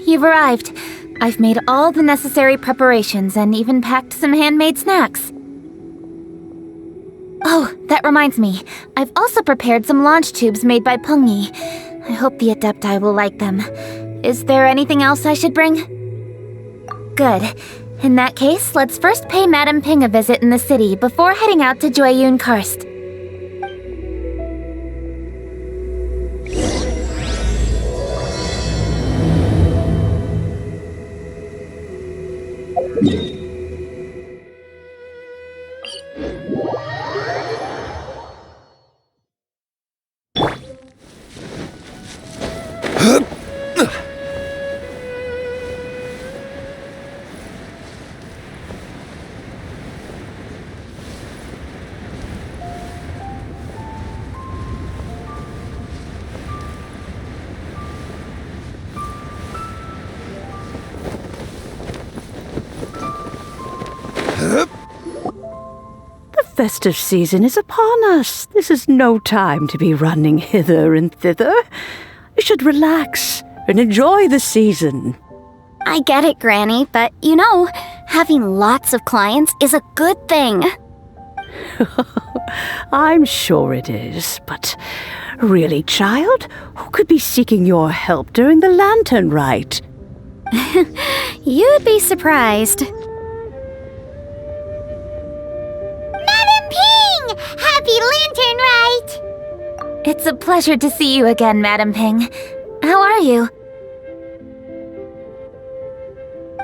you've arrived. I've made all the necessary preparations and even packed some handmade snacks. Oh, that reminds me. I've also prepared some launch tubes made by Pengyi. I hope the Adepti will like them. Is there anything else I should bring? Good. In that case, let's first pay Madame Ping a visit in the city before heading out to Jueyun Karst. The festive season is upon us. This is no time to be running hither and thither. You should relax and enjoy the season. I get it, Granny, but you know, having lots of clients is a good thing. I'm sure it is, but really, child, who could be seeking your help during the lantern rite? You'd be surprised. Madam Ping! Happy Lantern Rite! It's a pleasure to see you again, Madame Ping. How are you?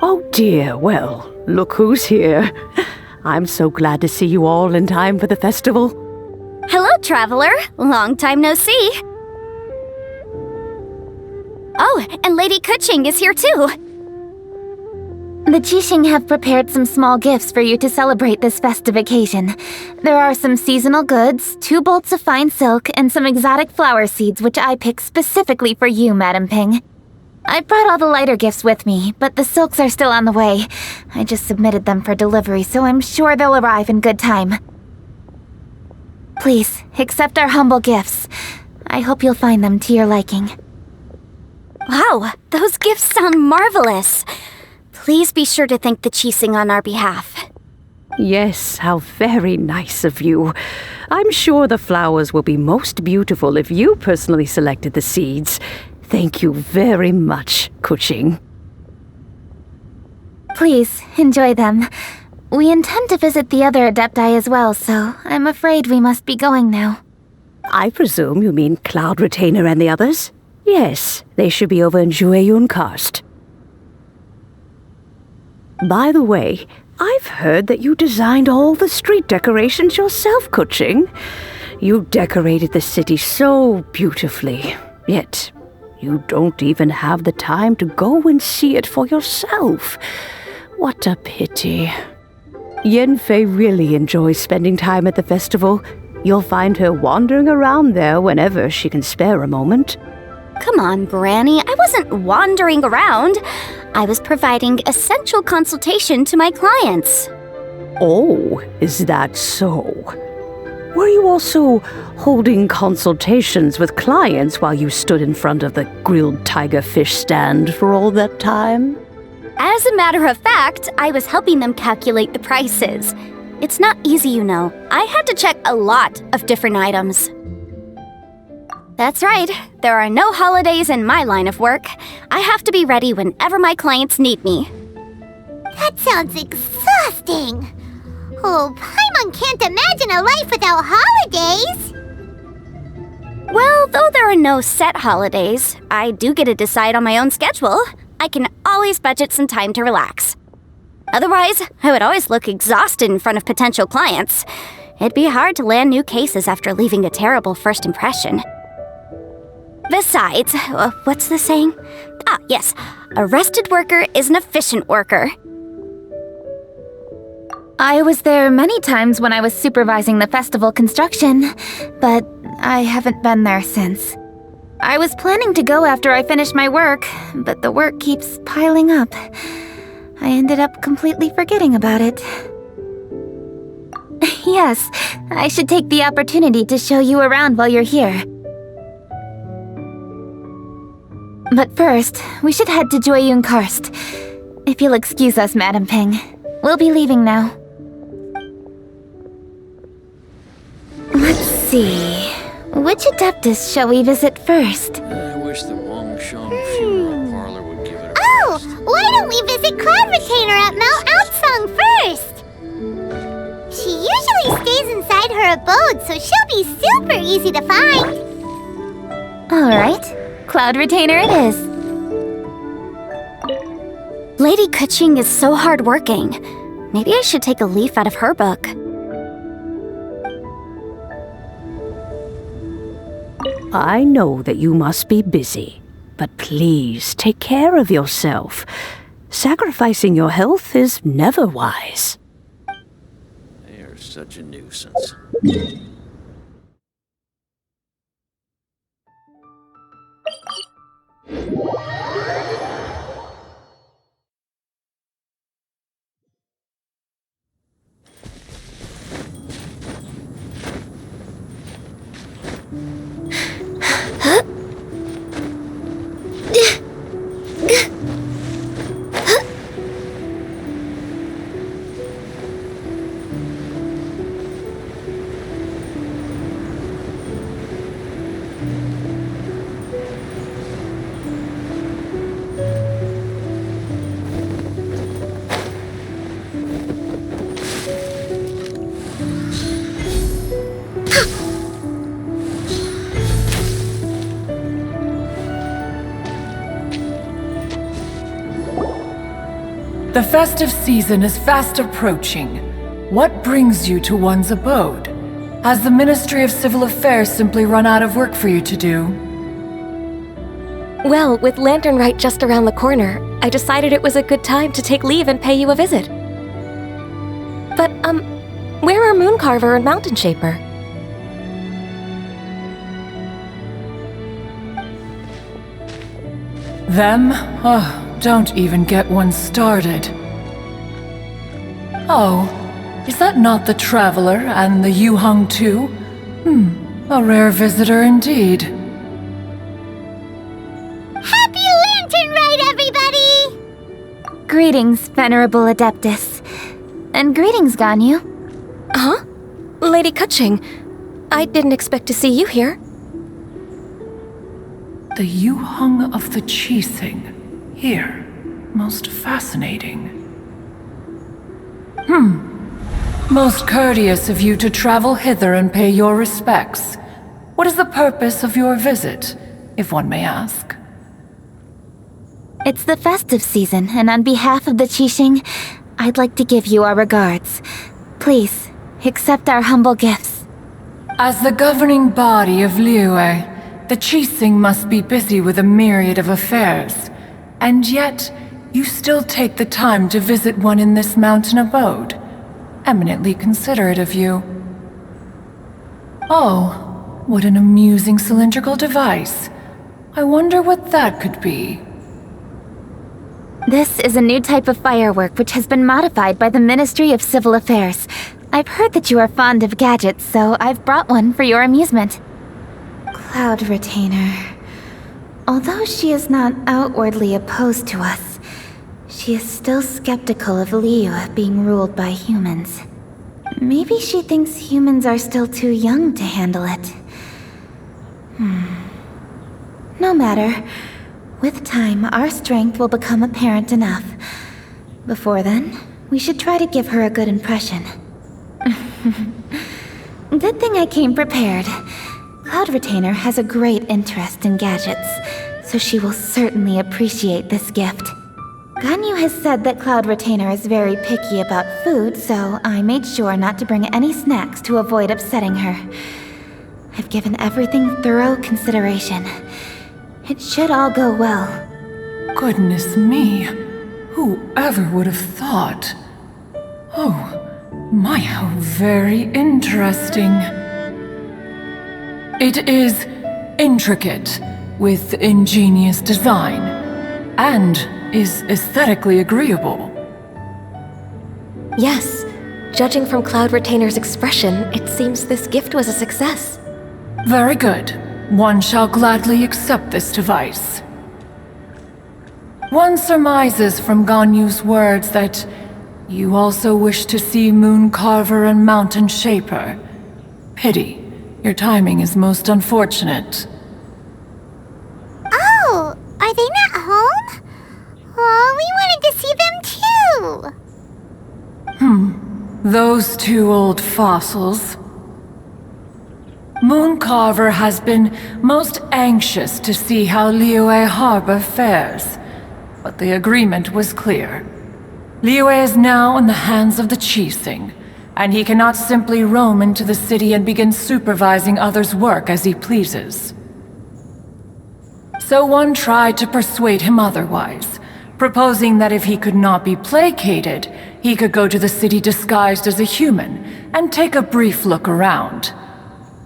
Oh dear, well, look who's here. I'm so glad to see you all in time for the festival. Hello, traveler. Long time no see. Oh, and Lady Kuching is here too. The Qixing have prepared some small gifts for you to celebrate this festive occasion. There are some seasonal goods, 2 bolts of fine silk, and some exotic flower seeds which I picked specifically for you, Madame Ping. I brought all the lighter gifts with me, but the silks are still on the way. I just submitted them for delivery, so I'm sure they'll arrive in good time. Please, accept our humble gifts. I hope you'll find them to your liking. Wow, those gifts sound marvelous. Please be sure to thank the Qixing on our behalf. Yes, how very nice of you. I'm sure the flowers will be most beautiful if you personally selected the seeds. Thank you very much, Kuching. Please, enjoy them. We intend to visit the other Adepti as well, so I'm afraid we must be going now. I presume you mean Cloud Retainer and the others? Yes, they should be over in Jueyun Karst. By the way, I've heard that you designed all the street decorations yourself, Kuching. You decorated the city so beautifully, yet you don't even have the time to go and see it for yourself. What a pity. Yanfei really enjoys spending time at the festival. You'll find her wandering around there whenever she can spare a moment. Come on, Granny, I wasn't wandering around. I was providing essential consultation to my clients. Oh, is that so? Were you also holding consultations with clients while you stood in front of the grilled tiger fish stand for all that time? As a matter of fact, I was helping them calculate the prices. It's not easy, you know. I had to check a lot of different items. That's right. There are no holidays in my line of work. I have to be ready whenever my clients need me. That sounds exhausting. Oh, Paimon can't imagine a life without holidays. Well, though there are no set holidays, I do get to decide on my own schedule. I can always budget some time to relax. Otherwise, I would always look exhausted in front of potential clients. It'd be hard to land new cases after leaving a terrible first impression. Besides, what's the saying? Ah, yes. A rested worker is an efficient worker. I was there many times when I was supervising the festival construction, but I haven't been there since. I was planning to go after I finished my work, but the work keeps piling up. I ended up completely forgetting about it. Yes, I should take the opportunity to show you around while you're here. But first, we should head to Joyun Karst. If you'll excuse us, Madam Ping. We'll be leaving now. Let's see. Which Adeptus shall we visit first? I wish the Wangshang funeral parlor would give it a Oh, rest. why don't we visit Cloud Retainer at Mount Outsong first? She usually stays inside her abode, so she'll be super easy to find. Alright, Cloud Retainer it is. Lady Kuching is so hardworking. Maybe I should take a leaf out of her book. I know that you must be busy, but please take care of yourself. Sacrificing your health is never wise. They are such a nuisance. The festive season is fast approaching. What brings you to one's abode? Has the Ministry of Civil Affairs simply run out of work for you to do? Well, with Lantern Rite just around the corner, I decided it was a good time to take leave and pay you a visit. But, where are Mooncarver and Mountain Shaper? Them? Oh, don't even get one started. Oh, is that not the Traveler and the Yuhang too? A rare visitor indeed. Happy Lantern Rite, everybody! Greetings, Venerable Adeptus. And greetings, Ganyu. Huh? Lady Kuching, I didn't expect to see you here. The Yuhang of the Qixing. Here. Most fascinating. Most courteous of you to travel hither and pay your respects. What is the purpose of your visit, if one may ask? It's the festive season, and on behalf of the Qixing, I'd like to give you our regards. Please, accept our humble gifts. As the governing body of Liyue, the Qixing must be busy with a myriad of affairs. And yet, you still take the time to visit one in this mountain abode. Eminently considerate of you. Oh, what an amusing cylindrical device. I wonder what that could be. This is a new type of firework which has been modified by the Ministry of Civil Affairs. I've heard that you are fond of gadgets, so I've brought one for your amusement. Cloud Retainer. Although she is not outwardly opposed to us, she is still skeptical of Liyue being ruled by humans. Maybe she thinks humans are still too young to handle it. No matter. With time, our strength will become apparent enough. Before then, we should try to give her a good impression. Good thing I came prepared. Cloud Retainer has a great interest in gadgets, so she will certainly appreciate this gift. Ganyu has said that Cloud Retainer is very picky about food, so I made sure not to bring any snacks to avoid upsetting her. I've given everything thorough consideration. It should all go well. Goodness me, whoever would have thought? Oh, my, how very interesting. It is intricate, with ingenious design, and is aesthetically agreeable. Yes, judging from Cloud Retainer's expression, it seems this gift was a success. Very good. One shall gladly accept this device. One surmises from Ganyu's words that you also wish to see Moon Carver and Mountain Shaper. Pity. Your timing is most unfortunate. Oh, are they not home? Oh, we wanted to see them too. Those two old fossils. Moon Carver has been most anxious to see how Liyue Harbor fares, but the agreement was clear. Liyue is now in the hands of the Qixing, and he cannot simply roam into the city and begin supervising others' work as he pleases. So one tried to persuade him otherwise, proposing that if he could not be placated, he could go to the city disguised as a human and take a brief look around.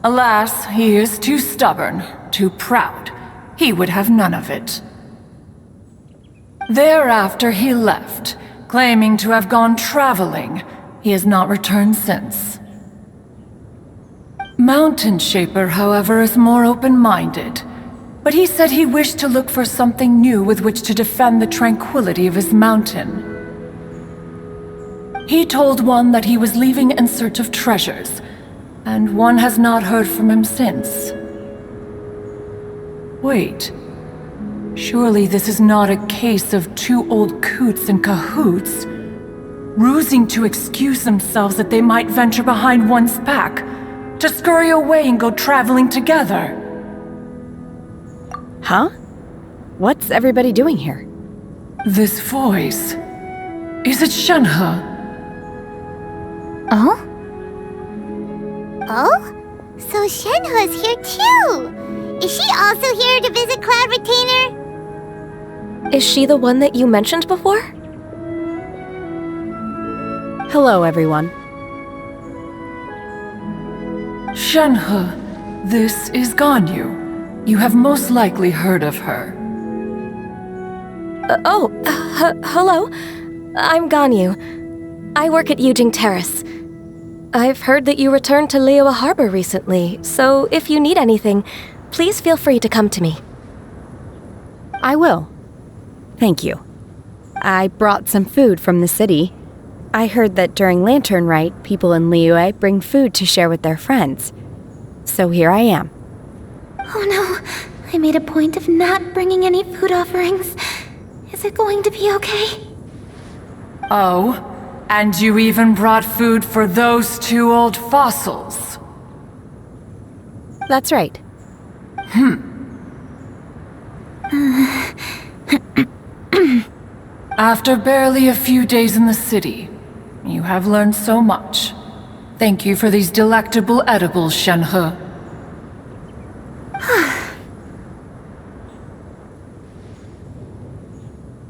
Alas, he is too stubborn, too proud. He would have none of it. Thereafter he left, claiming to have gone traveling. He has not returned since. Mountain Shaper, however, is more open-minded, but he said he wished to look for something new with which to defend the tranquility of his mountain. He told one that he was leaving in search of treasures, and one has not heard from him since. Wait. Surely this is not a case of two old coots in cahoots, rusing to excuse themselves that they might venture behind one's back, to scurry away and go traveling together. Huh? What's everybody doing here? This voice... Is it Shenhe? Oh? Oh? So Shenhe's here too! Is she also here to visit Cloud Retainer? Is she the one that you mentioned before? Hello, everyone. Shenhe, this is Ganyu. You have most likely heard of her. Hello. I'm Ganyu. I work at Yujing Terrace. I've heard that you returned to Liyue Harbor recently, so if you need anything, please feel free to come to me. I will. Thank you. I brought some food from the city. I heard that during Lantern Rite, people in Liyue bring food to share with their friends. So here I am. Oh no, I made a point of not bringing any food offerings. Is it going to be okay? Oh, and you even brought food for those two old fossils. That's right. After barely a few days in the city, you have learned so much. Thank you for these delectable edibles, Shenhe.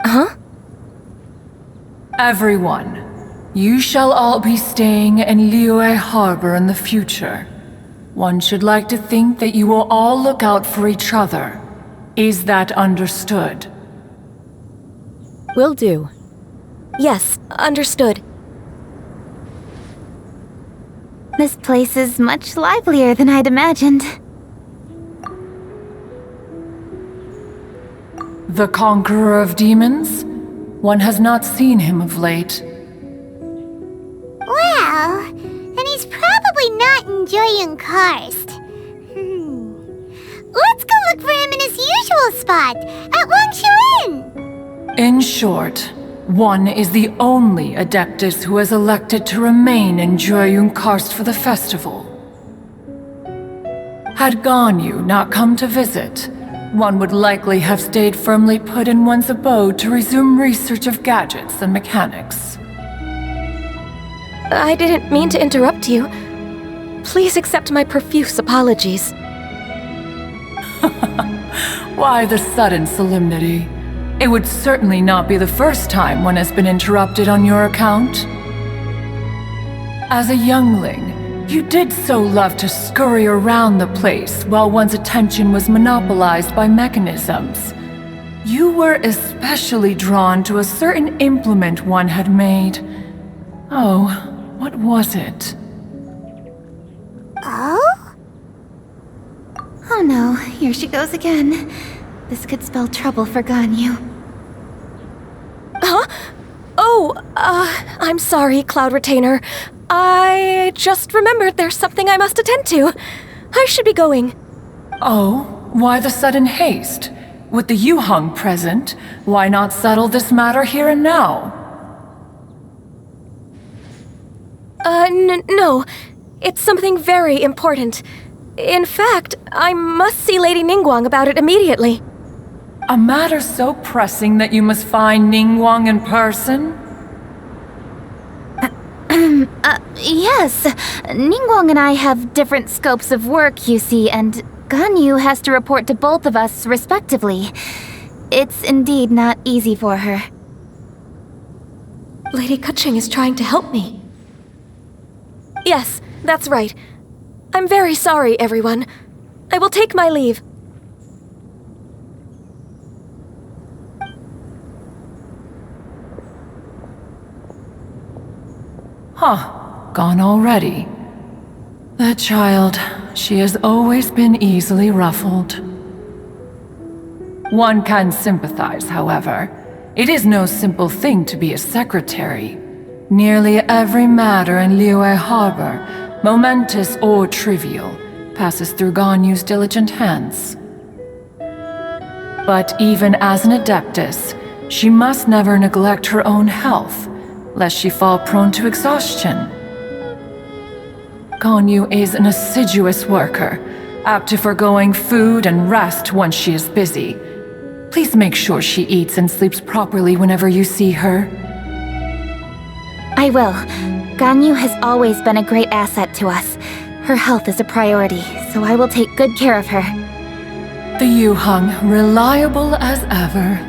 Huh? Everyone, you shall all be staying in Liyue Harbor in the future. One should like to think that you will all look out for each other. Is that understood? Will do. Yes, understood. This place is much livelier than I'd imagined. The conqueror of demons? One has not seen him of late. Well, then he's probably not enjoying Karst. Let's go look for him in his usual spot, at Wangshu Inn! In short, one is the only Adeptus who has elected to remain in Jueyun Karst for the festival. Had Ganyu not come to visit, one would likely have stayed firmly put in one's abode to resume research of gadgets and mechanics. I didn't mean to interrupt you. Please accept my profuse apologies. Why the sudden solemnity? It would certainly not be the first time one has been interrupted on your account. As a youngling, you did so love to scurry around the place while one's attention was monopolized by mechanisms. You were especially drawn to a certain implement one had made. Oh, what was it? Oh? Oh no, here she goes again. This could spell trouble for Ganyu. I'm sorry, Cloud Retainer. I just remembered there's something I must attend to. I should be going. Oh, why the sudden haste? With the Yuheng present, why not settle this matter here and now? No. It's something very important. In fact, I must see Lady Ningguang about it immediately. A matter so pressing that you must find Ningguang in person? Yes. Ningguang and I have different scopes of work, you see, and Ganyu has to report to both of us respectively. It's indeed not easy for her. Lady Keqing is trying to help me. Yes, that's right. I'm very sorry, everyone. I will take my leave. Huh, gone already. That child, she has always been easily ruffled. One can sympathize, however. It is no simple thing to be a secretary. Nearly every matter in Liyue Harbor, momentous or trivial, passes through Ganyu's diligent hands. But even as an adeptus, she must never neglect her own health, lest she fall prone to exhaustion. Ganyu is an assiduous worker, apt to foregoing food and rest once she is busy. Please make sure she eats and sleeps properly whenever you see her. I will. Ganyu has always been a great asset to us. Her health is a priority, so I will take good care of her. The Yuheng, reliable as ever.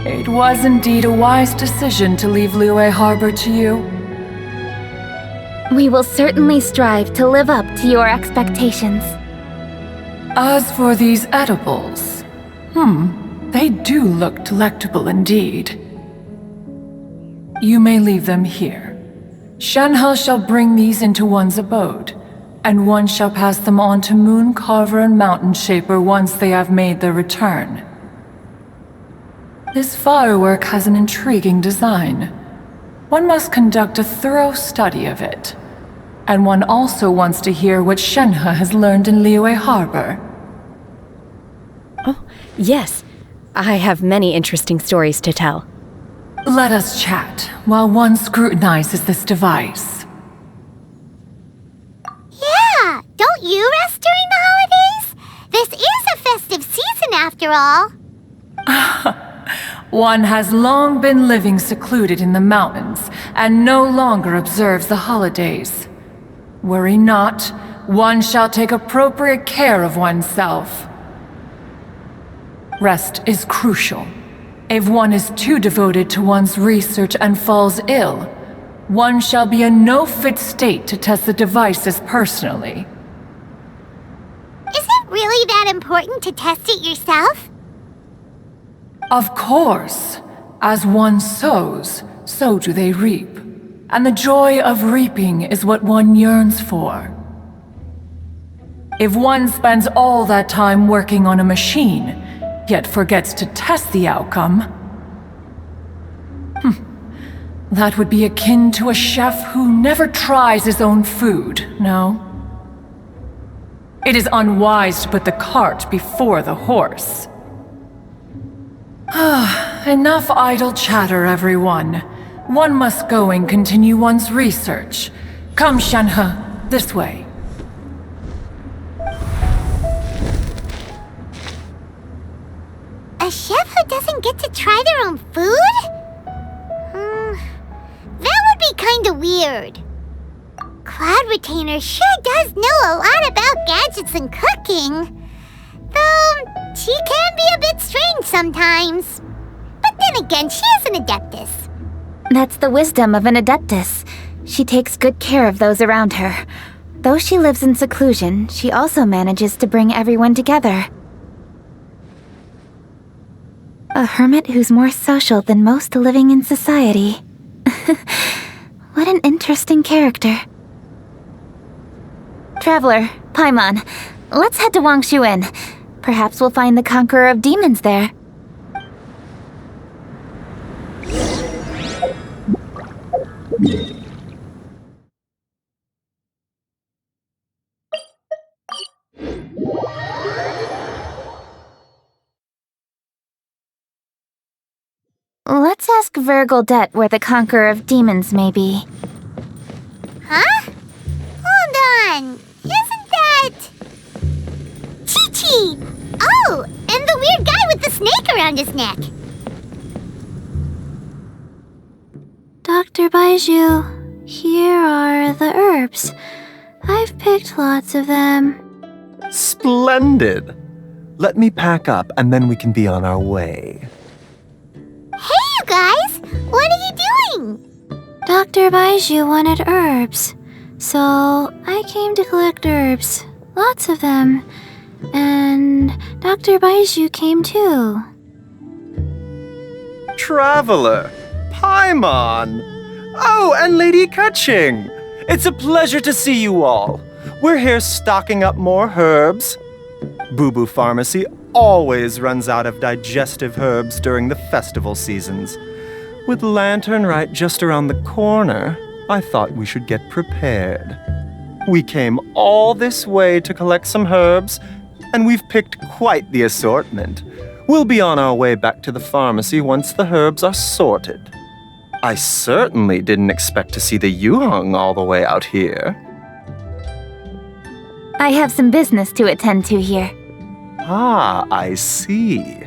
It was indeed a wise decision to leave Liyue Harbor to you. We will certainly strive to live up to your expectations. As for these edibles, they do look delectable indeed. You may leave them here. Shenhe shall bring these into one's abode, and one shall pass them on to Moon Carver and Mountain Shaper once they have made their return. This firework has an intriguing design. One must conduct a thorough study of it. And one also wants to hear what Shenhe has learned in Liyue Harbor. Oh, yes. I have many interesting stories to tell. Let us chat while one scrutinizes this device. Yeah, don't you rest during the holidays? This is a festive season after all. One has long been living secluded in the mountains and no longer observes the holidays. Worry not, one shall take appropriate care of oneself. Rest is crucial. If one is too devoted to one's research and falls ill, one shall be in no fit state to test the devices personally. Is it really that important to test it yourself? Of course. As one sows, so do they reap. And the joy of reaping is what one yearns for. If one spends all that time working on a machine, yet forgets to test the outcome, that would be akin to a chef who never tries his own food, no? It is unwise to put the cart before the horse. Enough idle chatter, everyone. One must go and continue one's research. Come, Shenhe, this way. A chef who doesn't get to try their own food? That would be kinda weird. Cloud Retainer sure does know a lot about gadgets and cooking. Though, she can be a bit strange sometimes. But then again, she is an adeptus. That's the wisdom of an adeptus. She takes good care of those around her. Though she lives in seclusion, she also manages to bring everyone together. A hermit who's more social than most living in society. What an interesting character. Traveler, Paimon, let's head to Wangshu Inn. Perhaps we'll find the Conqueror of Demons there. let's ask Vergildet where the Conqueror of Demons may be. Huh? Hold on. Isn't that... Chi-Chi! Oh, and the weird guy with the snake around his neck. Dr. Baiju, here are the herbs. I've picked lots of them. Splendid! Let me pack up and then we can be on our way. Hey, you guys! What are you doing? Dr. Baiju wanted herbs, so I came to collect herbs. Lots of them. And Dr. Baiju came too. Traveler! Paimon! Oh, and Lady Kaching! It's a pleasure to see you all. We're here stocking up more herbs. Boo Boo Pharmacy always runs out of digestive herbs during the festival seasons. With Lantern right just around the corner, I thought we should get prepared. We came all this way to collect some herbs, and we've picked quite the assortment. We'll be on our way back to the pharmacy once the herbs are sorted. I certainly didn't expect to see the Yuhong all the way out here. I have some business to attend to here. Ah, I see.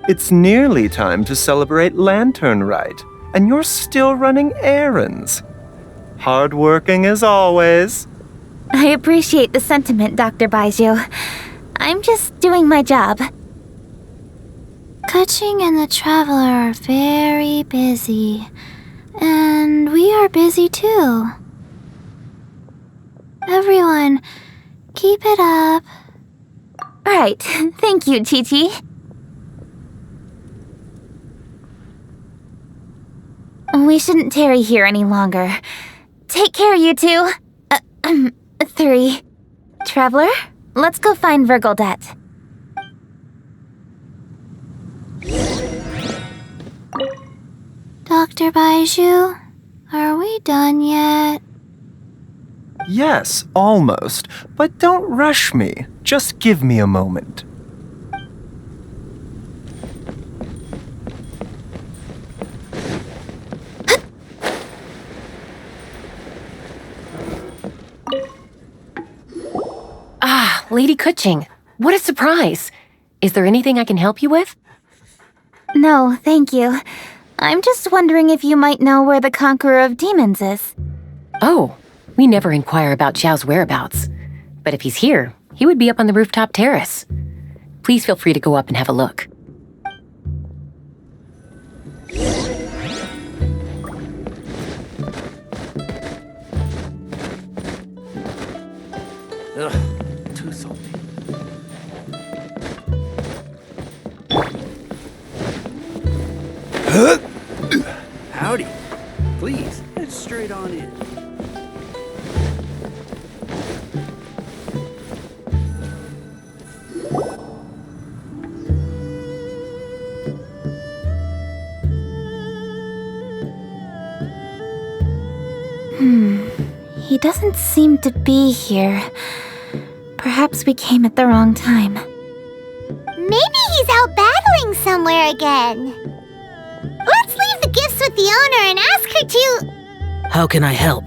It's nearly time to celebrate Lantern Rite, and you're still running errands. Hardworking as always. I appreciate the sentiment, Dr. Baiju. I'm just doing my job. Kaching and the Traveler are very busy. And we are busy too. Everyone, keep it up. Right. Thank you, Chi-Chi. We shouldn't tarry here any longer. Take care, you two. 3. Traveler, let's go find Vergildet. Dr. Baiju, are we done yet? Yes, almost. But don't rush me. Just give me a moment. Ah, Lady Kaching. What a surprise. Is there anything I can help you with? No, thank you. I'm just wondering if you might know where the Conqueror of Demons is. Oh, we never inquire about Xiao's whereabouts. But if he's here, he would be up on the rooftop terrace. Please feel free to go up and have a look. Ugh, too salty. Howdy. Please, head straight on in. He doesn't seem to be here. Perhaps we came at the wrong time. Maybe he's out battling somewhere again. Let's leave the gifts with the owner and ask her to... How can I help?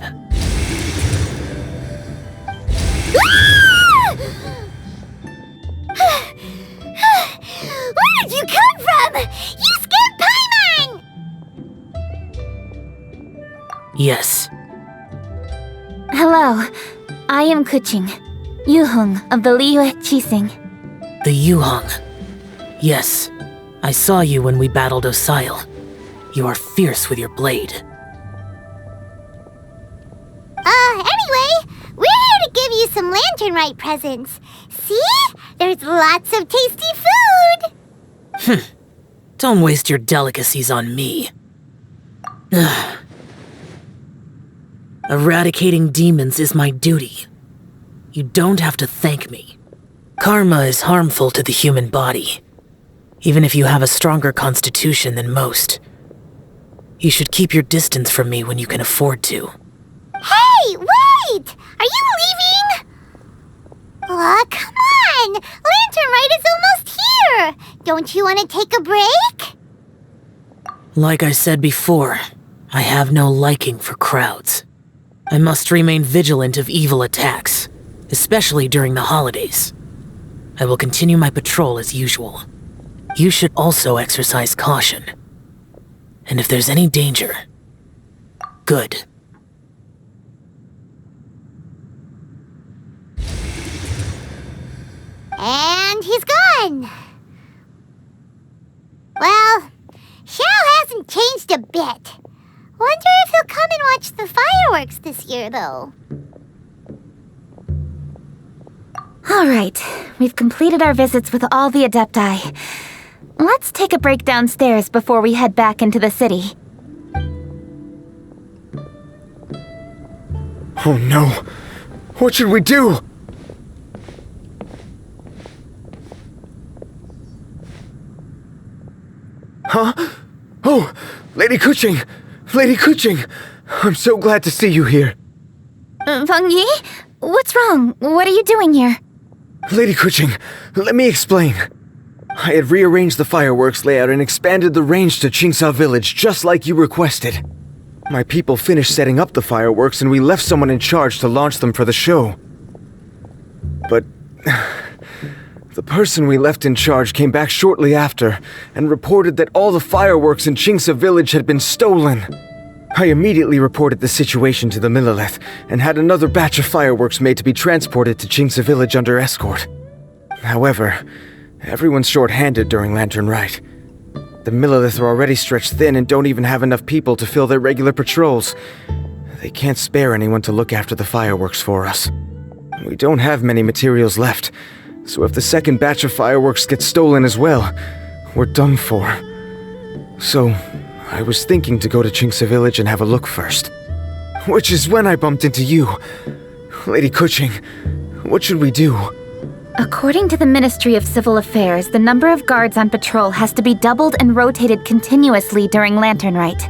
Where did you come from? You scared Paimon! Yes. Hello, I am Kuching, Yuhong of the Liyue Qixing. The Yuhong. Yes. I saw you when we battled Osile. You are fierce with your blade. Anyway, we're here to give you some Lantern Rite presents. See? There's lots of tasty food! Don't waste your delicacies on me. Eradicating demons is my duty. You don't have to thank me. Karma is harmful to the human body, even if you have a stronger constitution than most. You should keep your distance from me when you can afford to. Hey, wait! Are you leaving? Aw, come on! Lantern Rite is almost here! Don't you want to take a break? Like I said before, I have no liking for crowds. I must remain vigilant of evil attacks, especially during the holidays. I will continue my patrol as usual. You should also exercise caution. And if there's any danger, good. And he's gone! Well, Xiao hasn't changed a bit. Wonder if he'll come and watch the fireworks this year, though. All right, we've completed our visits with all the Adepti. Let's take a break downstairs before we head back into the city. Oh no! What should we do? Huh? Oh, Lady Kuching! Lady Kuching! I'm so glad to see you here. Feng Yi? What's wrong? What are you doing here? Lady Kuching, let me explain. I had rearranged the fireworks layout and expanded the range to Qingsa Village just like you requested. My people finished setting up the fireworks and we left someone in charge to launch them for the show. But the person we left in charge came back shortly after and reported that all the fireworks in Qingsa Village had been stolen. I immediately reported the situation to the Millelith and had another batch of fireworks made to be transported to Qingsa Village under escort. However, everyone's short-handed during Lantern Rite. The Millelith are already stretched thin and don't even have enough people to fill their regular patrols. They can't spare anyone to look after the fireworks for us. We don't have many materials left, so if the second batch of fireworks gets stolen as well, we're done for. So, I was thinking to go to Qingsa Village and have a look first. Which is when I bumped into you. Lady Kuching, what should we do? According to the Ministry of Civil Affairs, the number of guards on patrol has to be doubled and rotated continuously during Lantern Rite.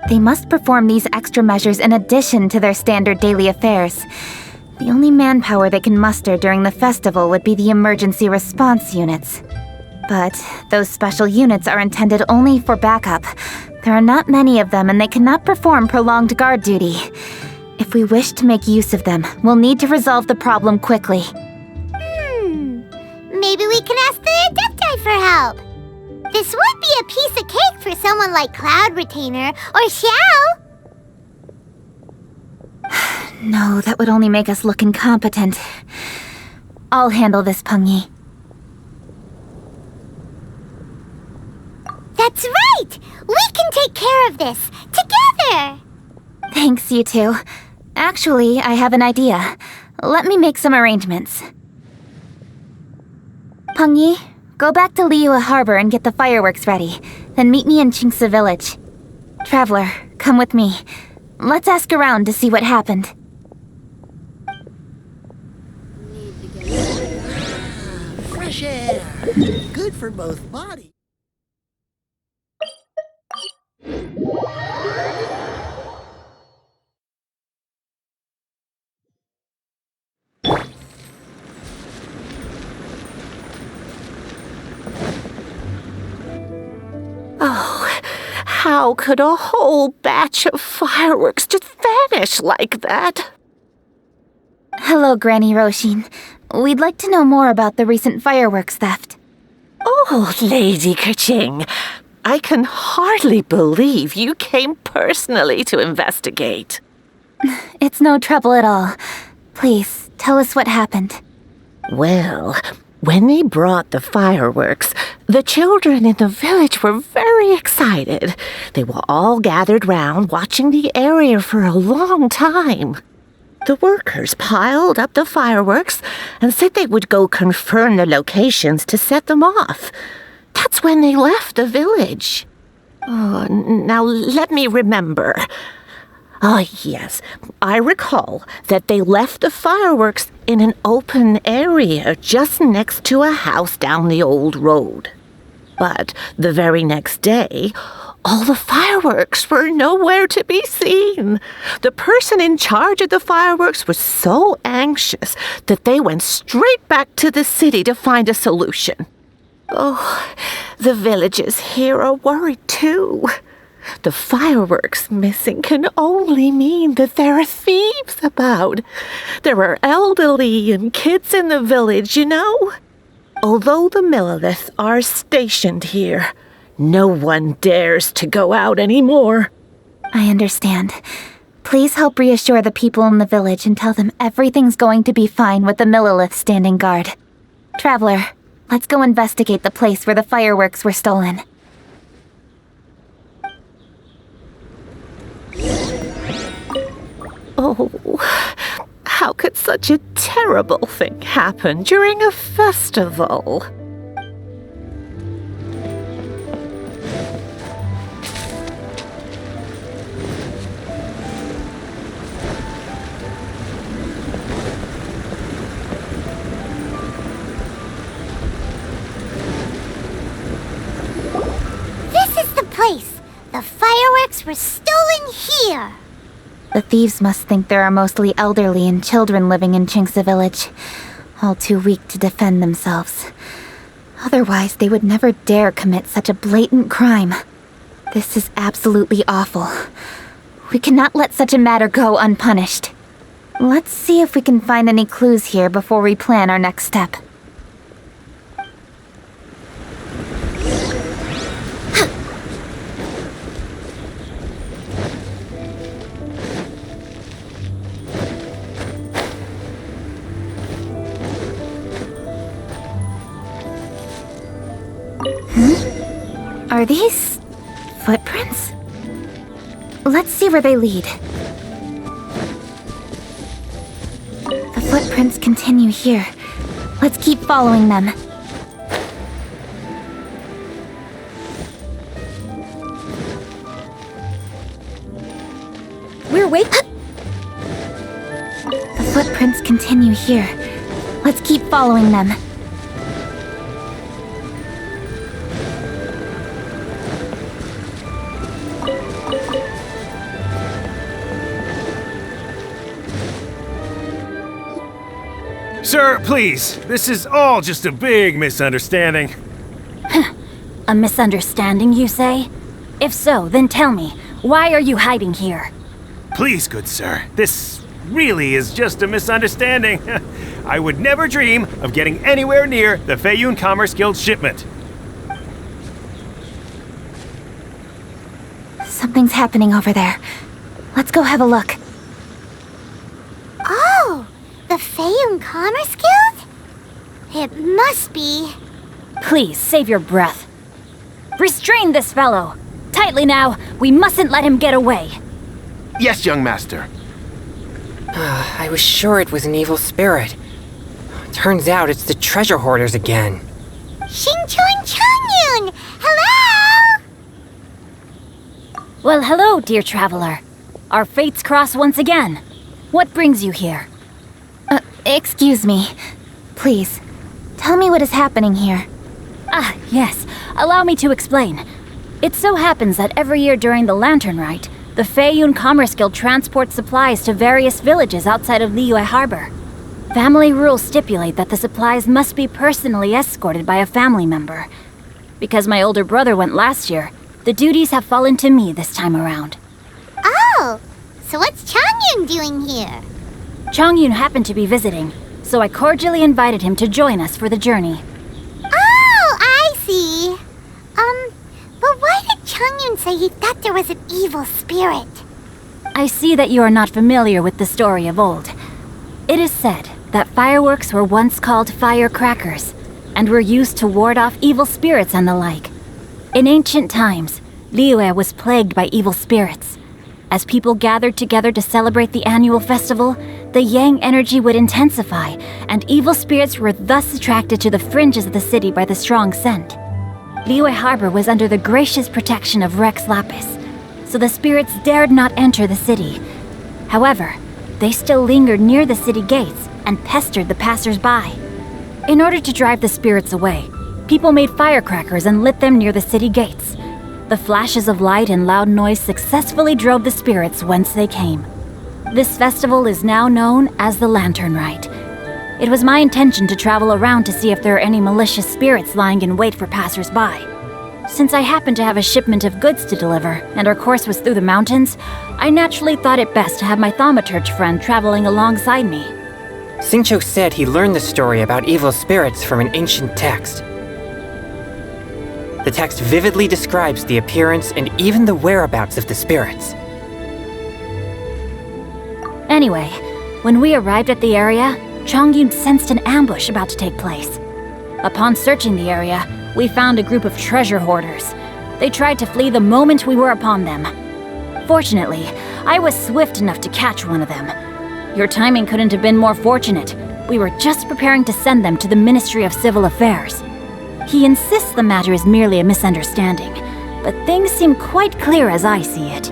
They must perform these extra measures in addition to their standard daily affairs. The only manpower they can muster during the festival would be the emergency response units. But those special units are intended only for backup. There are not many of them and they cannot perform prolonged guard duty. If we wish to make use of them, we'll need to resolve the problem quickly. Maybe we can ask the Adepti for help. This would be a piece of cake for someone like Cloud Retainer or Xiao. No, that would only make us look incompetent. I'll handle this, Peng Yi. That's right! We can take care of this, together! Thanks, you two. Actually, I have an idea. Let me make some arrangements. Peng Yi, go back to Liyue Harbor and get the fireworks ready. Then meet me in Qingsa Village. Traveler, come with me. Let's ask around to see what happened. Fresh air. Good for both bodies. Oh, how could a whole batch of fireworks just vanish like that? Hello, Granny Roshin. We'd like to know more about the recent fireworks theft. Oh, Lady Kuching, I can hardly believe you came personally to investigate. It's no trouble at all. Please, tell us what happened. Well, when they brought the fireworks, the children in the village were very excited. They were all gathered round watching the area for a long time. The workers piled up the fireworks and said they would go confirm the locations to set them off. That's when they left the village. Oh, now let me remember. Ah, yes, I recall that they left the fireworks in an open area just next to a house down the old road. But the very next day, All the fireworks were nowhere to be seen. The person in charge of the fireworks was so anxious that they went straight back to the city to find a solution. Oh, the villagers here are worried too. The fireworks missing can only mean that there are thieves about. There are elderly and kids in the village, you know. Although the Millilith are stationed here, no one dares to go out anymore. I understand. Please help reassure the people in the village and tell them everything's going to be fine with the Millilith standing guard. Traveler, let's go investigate the place where the fireworks were stolen. Oh, how could such a terrible thing happen during a festival? This is the place. The fireworks were stolen here. The thieves must think there are mostly elderly and children living in Chinxa village, all too weak to defend themselves. Otherwise, they would never dare commit such a blatant crime. This is absolutely awful. We cannot let such a matter go unpunished. Let's see if we can find any clues here before we plan our next step. Are these footprints? Let's see where they lead. The footprints continue here. Let's keep following them. We're waiting. The footprints continue here. Let's keep following them. Sir, please. This is all just a big misunderstanding. A misunderstanding, you say? If so, then tell me, why are you hiding here? Please, good sir. This really is just a misunderstanding. I would never dream of getting anywhere near the Feiyun Commerce Guild shipment. Something's happening over there. Let's go have a look. Oh, the Feiyun Commerce Guild? It must be. Please, save your breath. Restrain this fellow! Tightly now, we mustn't let him get away. Yes, young master. I was sure it was an evil spirit. Turns out it's the treasure hoarders again. Xingchun Changyun! Hello! Well, hello, dear traveler. Our fates cross once again. What brings you here? Excuse me. Please, tell me what is happening here. Ah, yes. Allow me to explain. It so happens that every year during the Lantern Rite, the Feiyun Commerce Guild transports supplies to various villages outside of Liyue Harbor. Family rules stipulate that the supplies must be personally escorted by a family member. Because my older brother went last year, the duties have fallen to me this time around. Oh, so what's Changyun doing here? Changyun happened to be visiting, so I cordially invited him to join us for the journey. Oh, I see. But why did Changyun say he thought there was an evil spirit? I see that you are not familiar with the story of old. It is said that fireworks were once called firecrackers, and were used to ward off evil spirits and the like. In ancient times, Liyue was plagued by evil spirits. As people gathered together to celebrate the annual festival, the yang energy would intensify, and evil spirits were thus attracted to the fringes of the city by the strong scent. Liyue Harbor was under the gracious protection of Rex Lapis, so the spirits dared not enter the city. However, they still lingered near the city gates and pestered the passers-by. In order to drive the spirits away, people made firecrackers and lit them near the city gates. The flashes of light and loud noise successfully drove the spirits whence they came. This festival is now known as the Lantern Rite. It was my intention to travel around to see if there are any malicious spirits lying in wait for passers-by. Since I happened to have a shipment of goods to deliver, and our course was through the mountains, I naturally thought it best to have my thaumaturge friend traveling alongside me. Xingqiu said he learned the story about evil spirits from an ancient text. The text vividly describes the appearance and even the whereabouts of the spirits. Anyway, when we arrived at the area, Chongyun sensed an ambush about to take place. Upon searching the area, we found a group of treasure hoarders. They tried to flee the moment we were upon them. Fortunately, I was swift enough to catch one of them. Your timing couldn't have been more fortunate. We were just preparing to send them to the Ministry of Civil Affairs. He insists the matter is merely a misunderstanding, but things seem quite clear as I see it.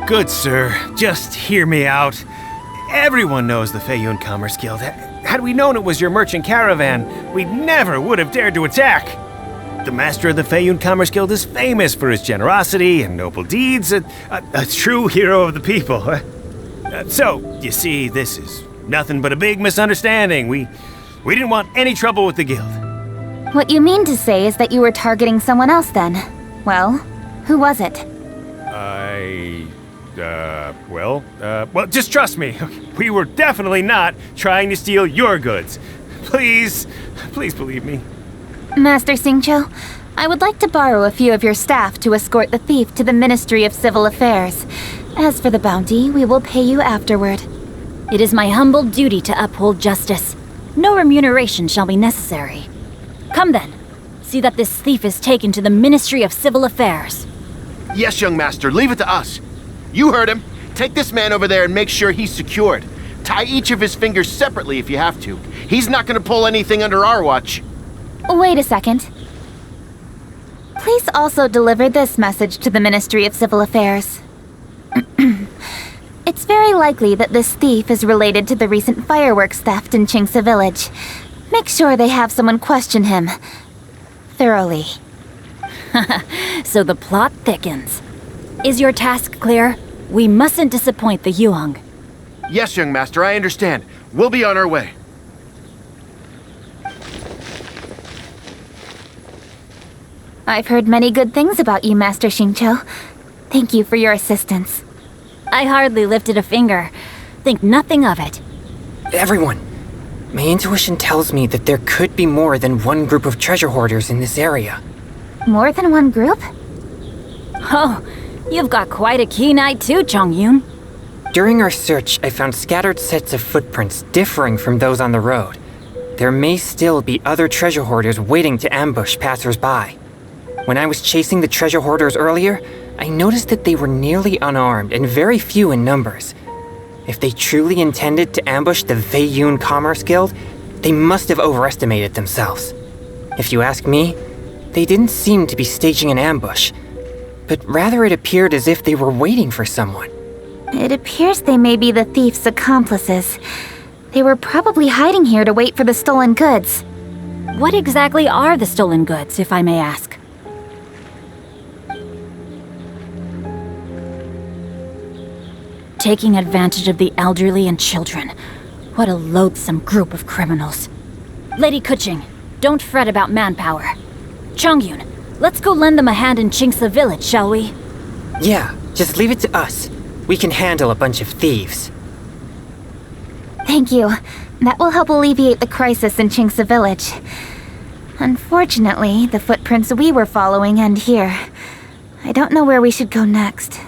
Good sir, just hear me out. Everyone knows the Feiyun Commerce Guild. Had we known it was your merchant caravan, we never would have dared to attack. The master of the Feiyun Commerce Guild is famous for his generosity and noble deeds, a true hero of the people. So, you see, this is nothing but a big misunderstanding. We didn't want any trouble with the guild. What you mean to say is that you were targeting someone else then? Well, who was it? Well, just trust me. We were definitely not trying to steal your goods. Please believe me. Master Xingqiu, I would like to borrow a few of your staff to escort the thief to the Ministry of Civil Affairs. As for the bounty, we will pay you afterward. It is my humble duty to uphold justice. No remuneration shall be necessary. Come then, see that this thief is taken to the Ministry of Civil Affairs. Yes, young master, leave it to us. You heard him. Take this man over there and make sure he's secured. Tie each of his fingers separately if you have to. He's not going to pull anything under our watch. Wait a second. Please also deliver this message to the Ministry of Civil Affairs. It's very likely that this thief is related to the recent fireworks theft in Qingce Village. Make sure they have someone question him thoroughly. So the plot thickens. Is your task clear? We mustn't disappoint the Yuheng. Yes, young master, I understand. We'll be on our way. I've heard many good things about you, Master Xingqiu. Thank you for your assistance. I hardly lifted a finger. Think nothing of it. Everyone, my intuition tells me that there could be more than one group of treasure hoarders in this area. More than one group? Oh, you've got quite a keen eye too, Chongyun. During our search, I found scattered sets of footprints differing from those on the road. There may still be other treasure hoarders waiting to ambush passers-by. When I was chasing the treasure hoarders earlier, I noticed that they were nearly unarmed and very few in numbers. If they truly intended to ambush the Feiyun Commerce Guild, they must have overestimated themselves. If you ask me, they didn't seem to be staging an ambush, but rather it appeared as if they were waiting for someone. It appears they may be the thief's accomplices. They were probably hiding here to wait for the stolen goods. What exactly are the stolen goods, if I may ask? Taking advantage of the elderly and children. What a loathsome group of criminals. Lady Kuching, don't fret about manpower. Chongyun, let's go lend them a hand in Qingce Village, shall we? Yeah, just leave it to us. We can handle a bunch of thieves. Thank you. That will help alleviate the crisis in Qingce Village. Unfortunately, the footprints we were following end here. I don't know where we should go next.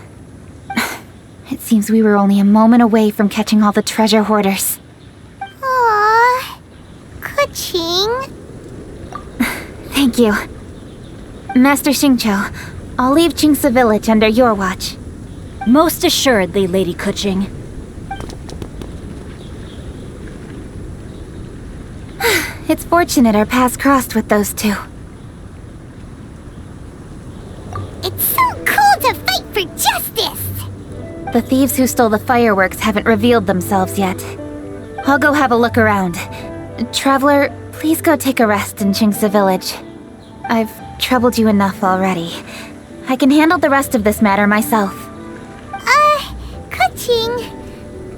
It seems we were only a moment away from catching all the treasure hoarders. Aww. Kuching. Thank you. Master Xingqiu, I'll leave Qingce Village under your watch. Most assuredly, Lady Kuching. It's fortunate our paths crossed with those two. It's so cool to fight for justice! The thieves who stole the fireworks haven't revealed themselves yet. I'll go have a look around. Traveler, please go take a rest in Qingce Village. I've troubled you enough already. I can handle the rest of this matter myself. Kuching,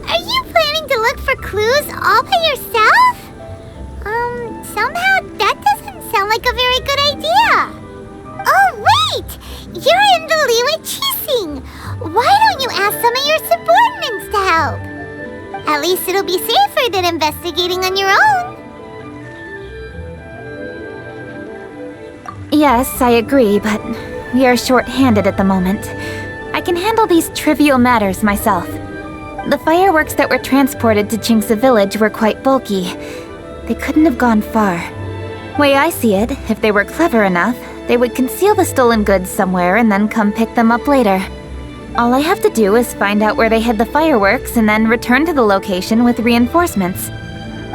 are you planning to look for clues all by yourself? Somehow that doesn't sound like a very good idea. Oh, wait! You're in the Liyue Qixing! Why don't you ask some of your subordinates to help? At least it'll be safer than investigating on your own. Yes, I agree, but we are short-handed at the moment. I can handle these trivial matters myself. The fireworks that were transported to Qingce Village were quite bulky. They couldn't have gone far. Way I see it, if they were clever enough, they would conceal the stolen goods somewhere and then come pick them up later. All I have to do is find out where they hid the fireworks and then return to the location with reinforcements.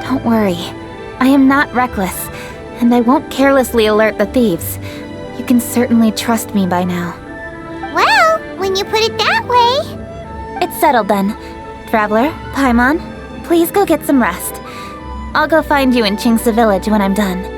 Don't worry. I am not reckless, and I won't carelessly alert the thieves. You can certainly trust me by now. Well, when you put it that way... It's settled then. Traveler, Paimon, please go get some rest. I'll go find you in Qingce Village when I'm done.